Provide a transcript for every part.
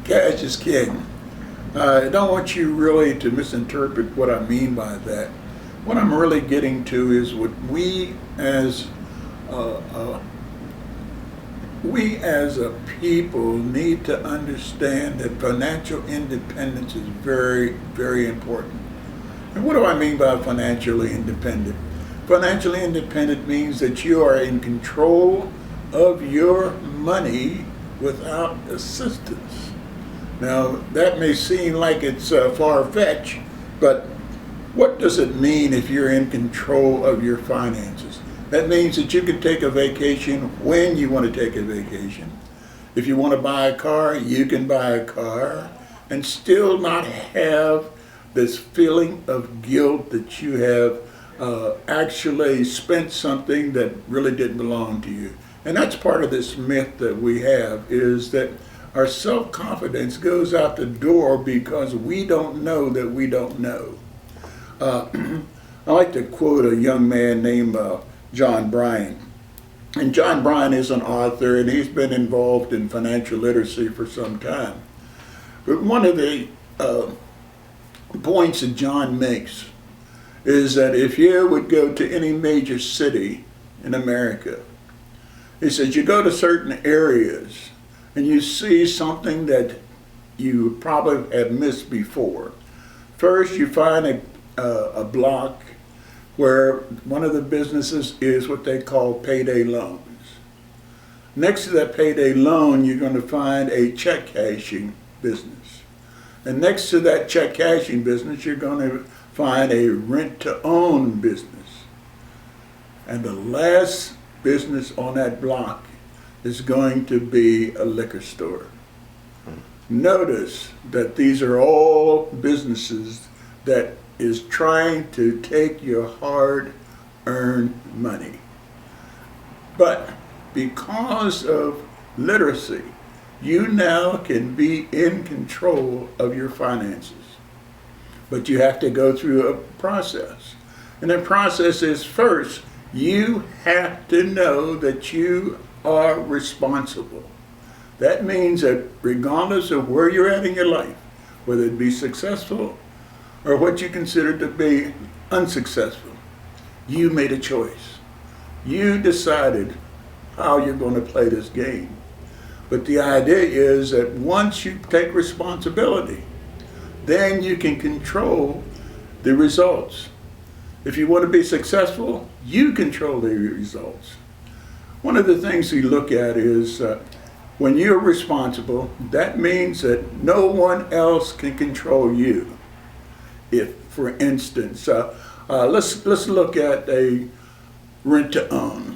Cash is king. I don't want you really to misinterpret what I mean by that. What I'm really getting to is what uh, uh, we as a people need to understand that financial independence is very, very important. And what do I mean by financially independent? Financially independent means that you are in control of your money without assistance. Now, that may seem like it's far-fetched, but what does it mean if you're in control of your finances? That means that you can take a vacation when you want to take a vacation. If you want to buy a car, you can buy a car and still not have this feeling of guilt that you have actually spent something that really didn't belong to you. And that's part of this myth that we have, is that our self-confidence goes out the door because we don't know that we don't know. I like to quote a young man named John Bryant. And John Bryant is an author, and he's been involved in financial literacy for some time. But one of the points that John makes is that if you would go to any major city in America, he says you go to certain areas and you see something that you probably have missed before. First, you find a block where one of the businesses is what they call Payday Loans. Next to that Payday Loan, you're going to find a check cashing business. And next to that check cashing business, you're going to find a rent-to-own business. And the last business on that block is going to be a liquor store. Notice that these are all businesses that is trying to take your hard-earned money. But because of literacy, you now can be in control of your finances. But you have to go through a process. And the process is, first, you have to know that you are responsible. That means that regardless of where you're at in your life, whether it be successful or what you consider to be unsuccessful, you made a choice. You decided how you're going to play this game. But the idea is that once you take responsibility, then you can control the results. If you want to be successful, you control the results. One of the things we look at is when you're responsible, that means that no one else can control you. If, for instance, let's look at a rent-to-own.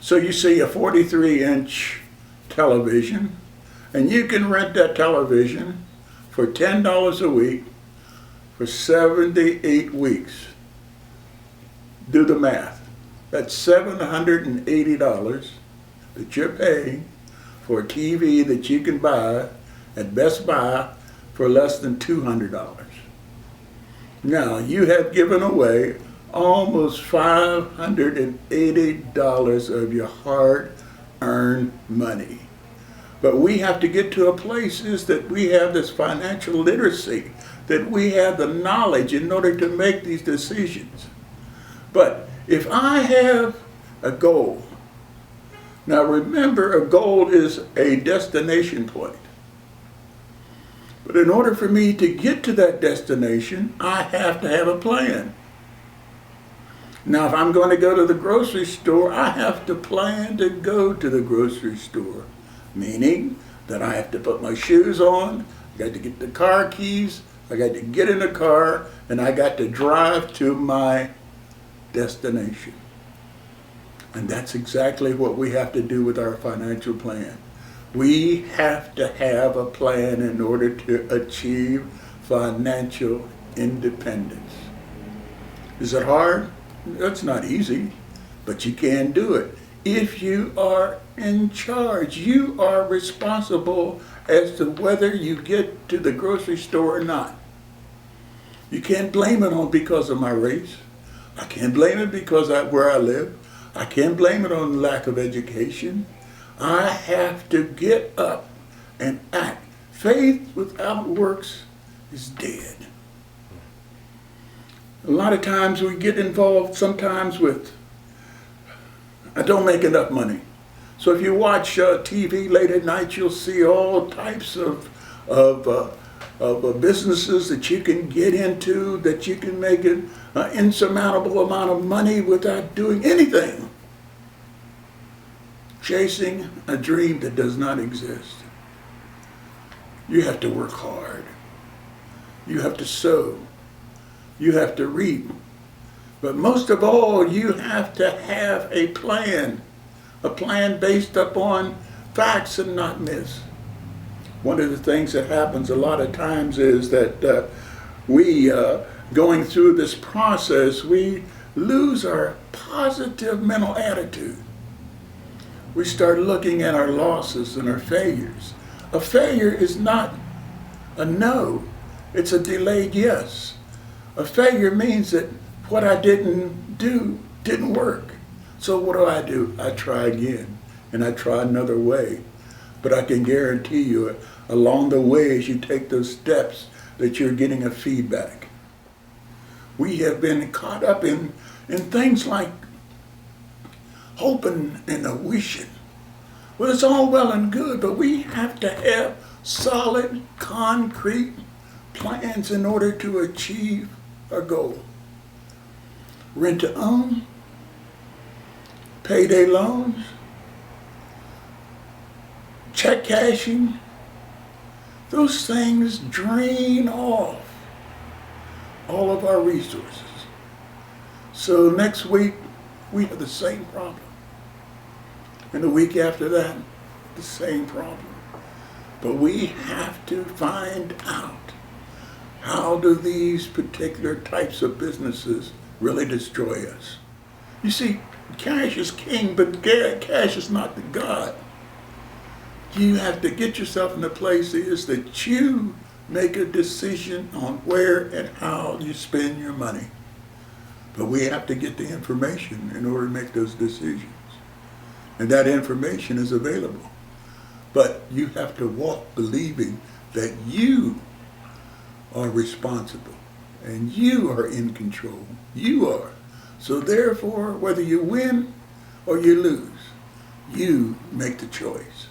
So you see a 43-inch television, and you can rent that television for $10 a week for 78 weeks. Do the math. That's $780 that you're paying for a TV that you can buy at Best Buy for less than $200. Now, you have given away almost $580 of your hard-earned money. But we have to get to a place is that we have this financial literacy, that we have the knowledge in order to make these decisions. But if I have a goal, now remember, a goal is a destination point. But in order for me to get to that destination, I have to have a plan. Now, if I'm going to go to the grocery store, I have to plan to go to the grocery store. Meaning that I have to put my shoes on, I got to get the car keys, I got to get in the car, and I got to drive to my destination. And that's exactly what we have to do with our financial plan. We have to have a plan in order to achieve financial independence. Is it hard? That's not easy, but you can do it. If you are in charge, you are responsible as to whether you get to the grocery store or not. You can't blame it on because of my race. I can't blame it because where I live. I can't blame it on lack of education. I have to get up and act Faith without works is dead. A lot of times we get involved sometimes with, I don't make enough money. So if you watch TV late at night, you'll see all types of businesses that you can get into, that you can make an insurmountable amount of money without doing anything. Chasing a dream that does not exist. You have to work hard. You have to sow. You have to reap. But most of all, you have to have a plan based upon facts and not myths. One of the things that happens a lot of times is that we, going through this process, we lose our positive mental attitude. We start looking at our losses and our failures. A failure is not a no, it's a delayed yes. A failure means that what I didn't do didn't work. So what do? I try again, and I try another way. But I can guarantee you, along the way as you take those steps, that you're getting a feedback. We have been caught up in things like hoping and wishing. Well, it's all well and good, but we have to have solid, concrete plans in order to achieve our goal. Rent to own, payday loans, check cashing, those things drain off all of our resources. So next week, we have the same problem. And the week after that, the same problem. But we have to find out, how do these particular types of businesses really destroy us? You see, cash is king, but cash is not the God. You have to get yourself in a place is that you make a decision on where and how you spend your money. But we have to get the information in order to make those decisions. And that information is available. But you have to walk believing that you are responsible and you are in control. You are. So therefore, whether you win or you lose, you make the choice.